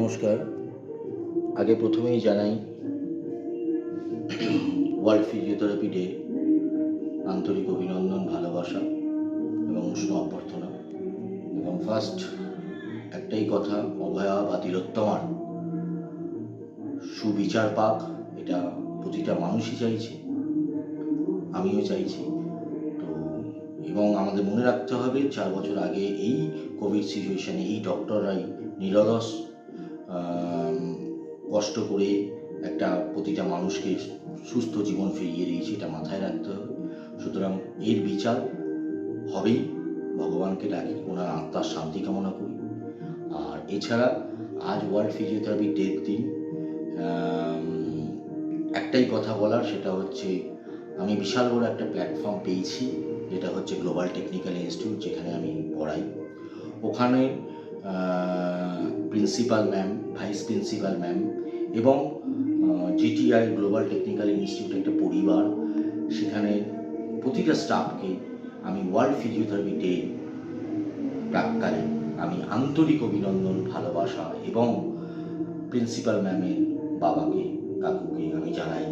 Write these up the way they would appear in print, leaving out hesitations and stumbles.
নমস্কার। আগে প্রথমেই জানাই ওয়ার্ল্ড ফিজিওথেরাপি ডে আন্তরিক অভিনন্দন, ভালোবাসা এবং উষ্ণ অভ্যর্থনা। এবং ফার্স্ট একটাই কথা, অভয়া বা তিলোত্তমার সুবিচার পাক, এটা প্রতিটা মানুষই চাইছে, আমিও চাইছি। তো এবং আমাদের মনে রাখতে হবে 4 বছর আগে এই কোভিড সিচুয়েশানে এই ডক্টররাই নিরলস কষ্ট করে একটা প্রতিটা মানুষকে সুস্থ জীবন ফিরিয়ে দিয়েছে, এটা মাথায় রাখতে হবে। সুতরাং এর বিচার হবেই, ভগবানকে ডাকি, ওনার আত্মার শান্তি কামনা করি। আর এছাড়া আজ ওয়ার্ল্ড ফিজিওথেরাপি ডের দিন একটাই কথা বলার, সেটা হচ্ছে আমি বিশাল বড় একটা প্ল্যাটফর্ম পেয়েছি, যেটা হচ্ছে গ্লোবাল টেকনিক্যাল ইনস্টিটিউট, যেখানে আমি পড়াই। ওখানে principal ma'am, vice principal ma'am এবং জিটিআই গ্লোবাল টেকনিক্যাল ইনস্টিটিউট একটা পরিবার। সেখানে প্রতিটা স্টাফকে আমি ওয়ার্ল্ড ফিজিওথেরাপি ডে প্রাক্কালে আমি আন্তরিক অভিনন্দন, ভালোবাসা এবং প্রিন্সিপাল ম্যামের বাবাকে, কাকুকে আমি জানাই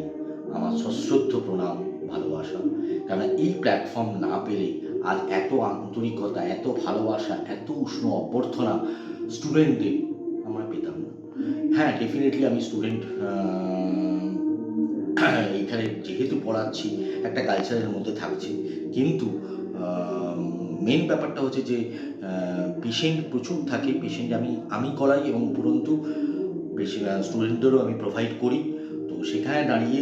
আমার সশ্রদ্ধ প্রণাম, ভালোবাসা। কারণ এই প্ল্যাটফর্ম না পেলে আজ এত আন্তরিকতা, এত ভালোবাসা, এত উষ্ণ অভ্যর্থনা স্টুডেন্টদের আমরা পেতাম না। হ্যাঁ, ডেফিনেটলি আমি স্টুডেন্ট এইখানে যেহেতু পড়াচ্ছি একটা কালচারের মধ্যে থাকছি, কিন্তু মেন ব্যাপারটা হচ্ছে যে পেশেন্ট প্রচুর থাকে, পেশেন্ট আমি করাই এবং উপরন্তু স্টুডেন্টদেরও আমি প্রোভাইড করি। তো সেখানে দাঁড়িয়ে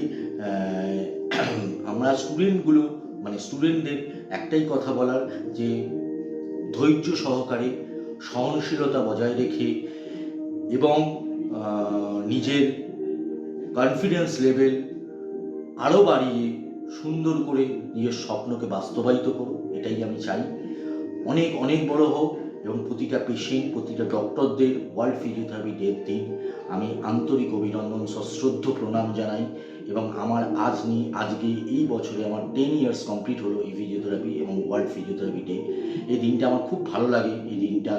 আমরা স্টুডেন্টদের একটাই কথা বলার, যে ধৈর্য সহকারে সহনশীলতা বজায় রেখে এবং নিজের কনফিডেন্স লেভেল আরও বাড়িয়ে সুন্দর করে নিজের স্বপ্নকে বাস্তবায়িত করো, এটাই আমি চাই। অনেক অনেক বড় হোক এবং প্রতিটা পেশেন্ট, প্রতিটা ডক্টরদের ওয়ার্ল্ড ফিজিওথেরাপি ডের দিন আমি আন্তরিক অভিনন্দন, সশ্রদ্ধ প্রণাম জানাই। এবং আমার আজকে এই বছরে আমার 10 ইয়ার্স কমপ্লিট হলো এই ফিজিওথেরাপি এবং ওয়ার্ল্ড ফিজিওথেরাপি ডে। এই দিনটা আমার খুব ভালো লাগে, এই দিনটা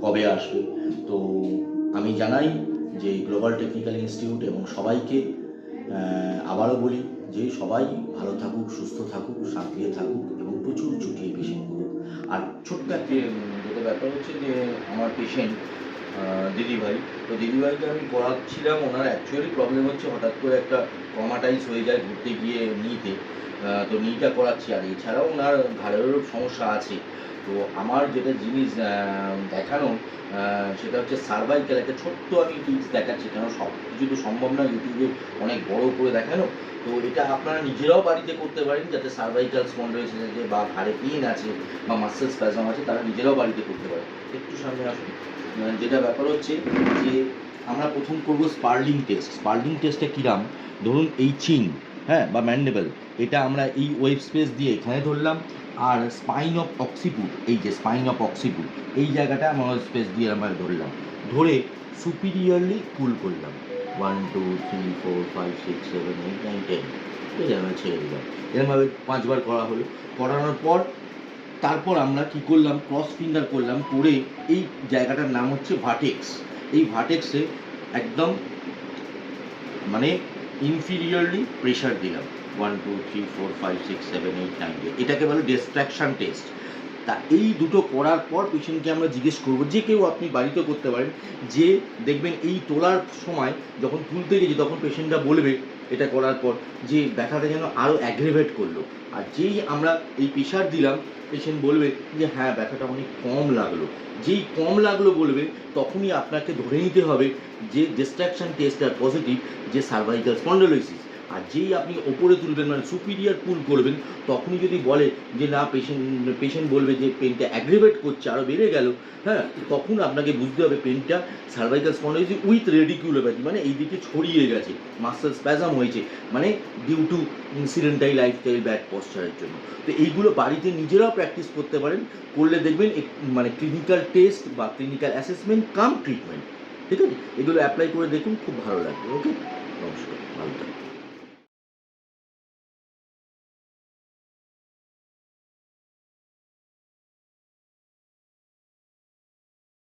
কবে আসবে। তো আমি জানাই যে গ্লোবাল টেকনিক্যাল ইনস্টিটিউট এবং সবাইকে আবারও বলি যে সবাই ভালো থাকুক, সুস্থ থাকুক, শান্তিতে থাকুক এবং প্রচুর ছুটিয়ে পেশেন্ট করুক। আর ছোট্ট একটা যেটা ব্যাপার হচ্ছে যে আমার পেশেন্ট দিদিভাই, তো দিদিভাইকে আমি পড়াচ্ছিলাম, ওনার অ্যাকচুয়ালি প্রবলেম হচ্ছে হঠাৎ করে একটা ট্রমাটাইজ হয়ে যায় ঘুরতে গিয়ে নিতে, তো নিটা করাচ্ছি। আর এছাড়াও ওনার ঘাড়েরও সমস্যা আছে। তো আমার যেটা জিনিস দেখানো সেটা হচ্ছে সার্ভাইকাল একটা ছোট্ট আমি টিপস দেখাচ্ছি, কেন সব কিছু তো সম্ভব না ইউটিউবে অনেক বড় করে দেখানো। তো এটা আপনারা নিজেরাও বাড়িতে করতে পারেন, যাতে সার্ভাইকাল স্পন্ডাইলোসিস আছে বা ঘাড়ে পেইন আছে বা মাসেল স্প্যাজম আছে, তারা নিজেরাও বাড়িতে করতে পারে। একটু সামনে আসুন। যেটা ব্যাপার হচ্ছে যে আমরা প্রথম করব স্পার্লিং টেস্ট। স্পার্লিং টেস্টটা কিরাম, ধরুন এই চিন, হ্যাঁ, বা ম্যান্ডেবল, এটা আমরা এই ওয়েব স্পেস দিয়ে এখানে ধরলাম, আর স্পাইন অফ অক্সিপুট, এই যে স্পাইন অফ অক্সিপুট এই জায়গাটা আমরা ওয়েব স্পেস দিয়ে আমরা ধরলাম, ধরে সুপিরিয়রলি পুল করলাম 1 2 3 4 5 6 7 8 9 10, ঠিক আছে, আমরা ছেড়ে দিলাম। এরকমভাবে 5 বার করা হলো। করানোর পর তারপর আমরা কি করলাম, ক্রস ফিঙ্গার করলাম, করে এই জায়গাটার নাম হচ্ছে ভার্টেক্স। এই ভার্টেক্সে একদম মানে ইনফিরিয়রলি প্রেশার দিলাম 1 2 3 4 5 6 7 8 9 10, এটাকে বলে ডিস্ট্রাকশন টেস্ট। তা এই দুটো করার পর পেশেন্টকে আমরা জিজ্ঞেস করবো, যে কেউ আপনি বাড়িতে করতে পারেন, যে দেখবেন এই তোলার সময় যখন তুলতে গেছি তখন পেশেন্টটা বলবে এটা করার পর যে ব্যথাটা যেন আরও অ্যাগ্রেভেট করলো। আর যেই আমরা এই প্রেশার দিলাম, পেশেন্ট বলবে যে হ্যাঁ ব্যথাটা অনেক কম লাগলো। যেই কম লাগলো বলবে, তখনই আপনাকে ধরে নিতে হবে যে ডিস্ট্রাকশন টেস্ট আর পজিটিভ, যে সার্ভাইকাল স্পন্ডাইলোসিস। আর যেই আপনি ওপরে তুলবেন মানে সুপিরিয়ার পুল করবেন, তখনই যদি বলে যে না, পেশেন্ট বলবে যে পেনটা অ্যাগ্রেভেট করছে, আরও বেড়ে গেল, হ্যাঁ, তখন আপনাকে বুঝতে হবে পেনটা সার্ভাইকাল স্পন্ডাইলোসিস উইথ রেডিকুলোপ্যাথি, মানে এই দিকে ছড়িয়ে গেছে, মাসেল স্প্যাজম হয়েছে, মানে due to incidental lifestyle bad পশ্চারের জন্য। তো এইগুলো বাড়িতে নিজেরাও প্র্যাকটিস করতে পারেন, করলে দেখবেন মানে ক্লিনিক্যাল টেস্ট বা ক্লিনিক্যাল অ্যাসেসমেন্ট কাম ট্রিটমেন্ট, ঠিক আছে, এগুলো অ্যাপ্লাই করে দেখুন, খুব ভালো লাগবে। ওকে, নমস্কার, ভালো থাকবেন।